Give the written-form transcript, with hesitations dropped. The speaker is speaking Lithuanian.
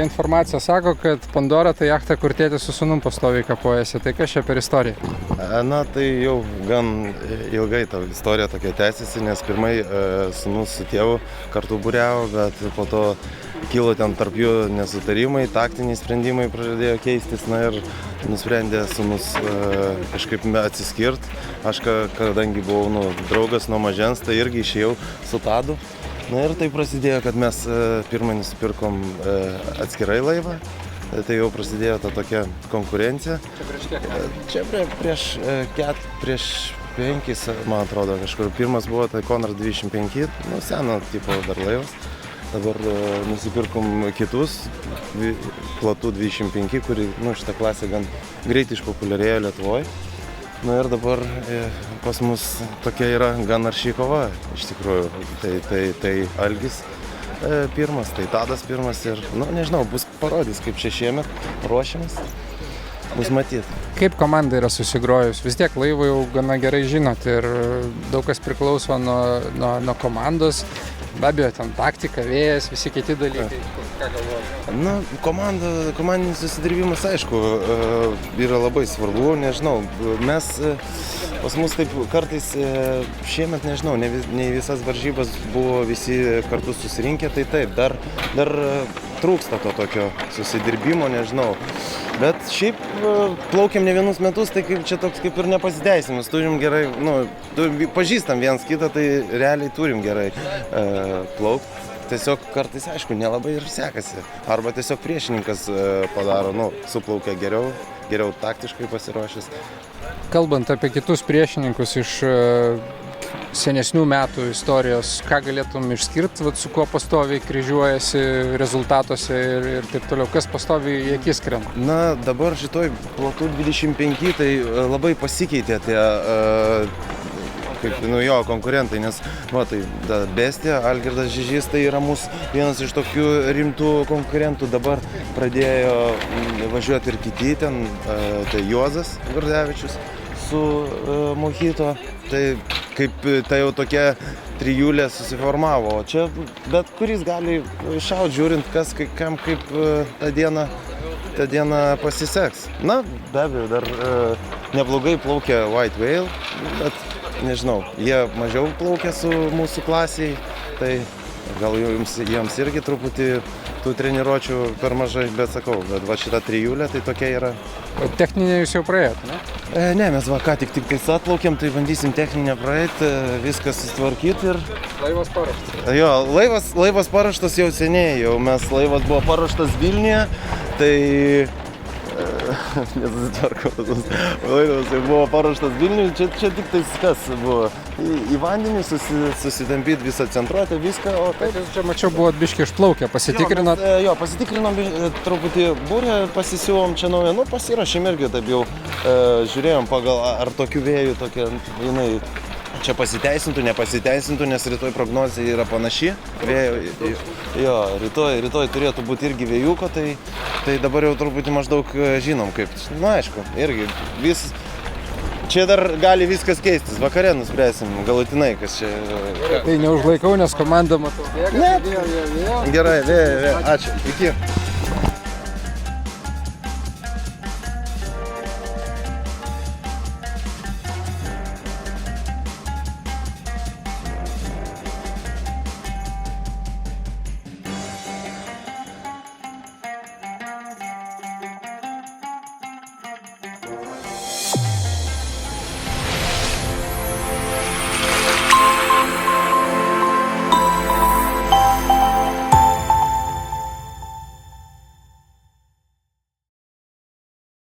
informacija sako, kad Pandora tai jachta, kur tėtis su sūnum pastoviai kapojasi. Tai kas čia per istorija? Na, tai jau gan ilgai ta istorija tokia tęsiasi, nes pirmai sūnus su tėvu kartu buriavo, bet po to kilo ten tarp jų nesutarimai, taktiniai sprendimai pradėjo keistis, na ir nusprendė sūnus kažkaip atsiskirt. Aš, kadangi buvau draugas nuo mažens, tai irgi išėjau su Tadu. Na ir tai prasidėjo, kad mes pirmai nusipirkom atskirai laivą. Tai jau prasidėjo ta tokia konkurencija. Čia prieš 5, man atrodo, kažkur. Pirmas buvo tai Konrad 25, seno tipo dar laivas. Dabar nusipirkom kitus, platų 25, kuri šitą klasę gan greitai išpopuliarėjo Lietuvoje. Na ir dabar pas mus tokia yra gan arši kova, iš tikrųjų. Tai Algis pirmas, tai Tadas pirmas ir, nežinau, bus parodys, kaip čia šiemet ruošiamas, bus matyti. Kaip komanda yra susigrojus? Vis tiek laivą jau gana gerai žinot ir daug kas priklauso nuo komandos. Be abejo, ten taktika, vėjas, visi kiti dalykai. Ką galvojate? Komandinis susidirbimas, aišku, yra labai svarbu, nežinau. Pas mus taip kartais šiemet, nežinau, ne visas varžybas buvo visi kartu susirinkę, tai taip, dar trūksta to tokio susidirbimo, nežinau. Bet šiaip plaukiam ne vienus metus, tai čia toks kaip ir nepasiteisimas. Turim gerai, pažįstam vienas kitą, tai realiai turim gerai plaukti. Tiesiog kartais, aišku, nelabai ir sekasi. Arba tiesiog priešininkas padaro, suplaukia geriau taktiškai pasiruošęs. Kalbant apie kitus priešininkus iš senesnių metų istorijos, ką galėtum išskirti, su kuo pastoviai kryžiuojasi rezultatuose ir taip toliau, kas pastoviai į akis krenta? Na, dabar šitoj platų 25 tai labai pasikeitė tie jo konkurentai, nes tai Bestija, Algirdas Žižys, tai yra mūsų vienas iš tokių rimtų konkurentų. Dabar pradėjo važiuoti ir kiti ten, tai Juozas Gardevičius su Mojito, tai tai jau tokia trijulė susiformavo, o čia bet kuris gali šaut, žiūrint, kam kaip tą dieną pasiseks. Na, be abejo, dar neblogai plaukia White Whale, bet nežinau, jie mažiau plaukia su mūsų klasiai, tai gal jiems irgi truputį tų treniruočių per mažai, bet sakau, bet va šita trijulė, tai tokia yra. Techninė jūs jau praėjot, ne? Ne, mes ką tik atplaukėm, tai bandysim techninę praeiti, viską susitvarkyti ir... Laivas paruoštas. Jo, laivas paruoštas jau seniai, laivas buvo paruoštas Vilniuje, tai... Nesusitvarko, laivas jau buvo paruoštas Vilniuje, čia tik tais kas buvo. Į vandenį susitampyti visą centruotę, viską, o taip... Bet jūs čia, mačiau, buvot biškį išplaukę, pasitikrinot? Jo, pasitikrinom, truputį būrę pasisiuvom čia naują, pasirašėm irgi taip jau, žiūrėjom pagal ar tokių vėjų tokia, jinai čia pasiteisintų, nepasiteisintų, nes rytoj prognozija yra panaši. Jo, rytoj turėtų būti irgi vėjuko, tai dabar jau truputį maždaug žinom kaip. Aišku, irgi čia dar gali viskas keistis, vakare nuspręsim galutinai, kas čia... Tai neužlaikau, nes komanda matau bėga. Gerai, ačiū, iki.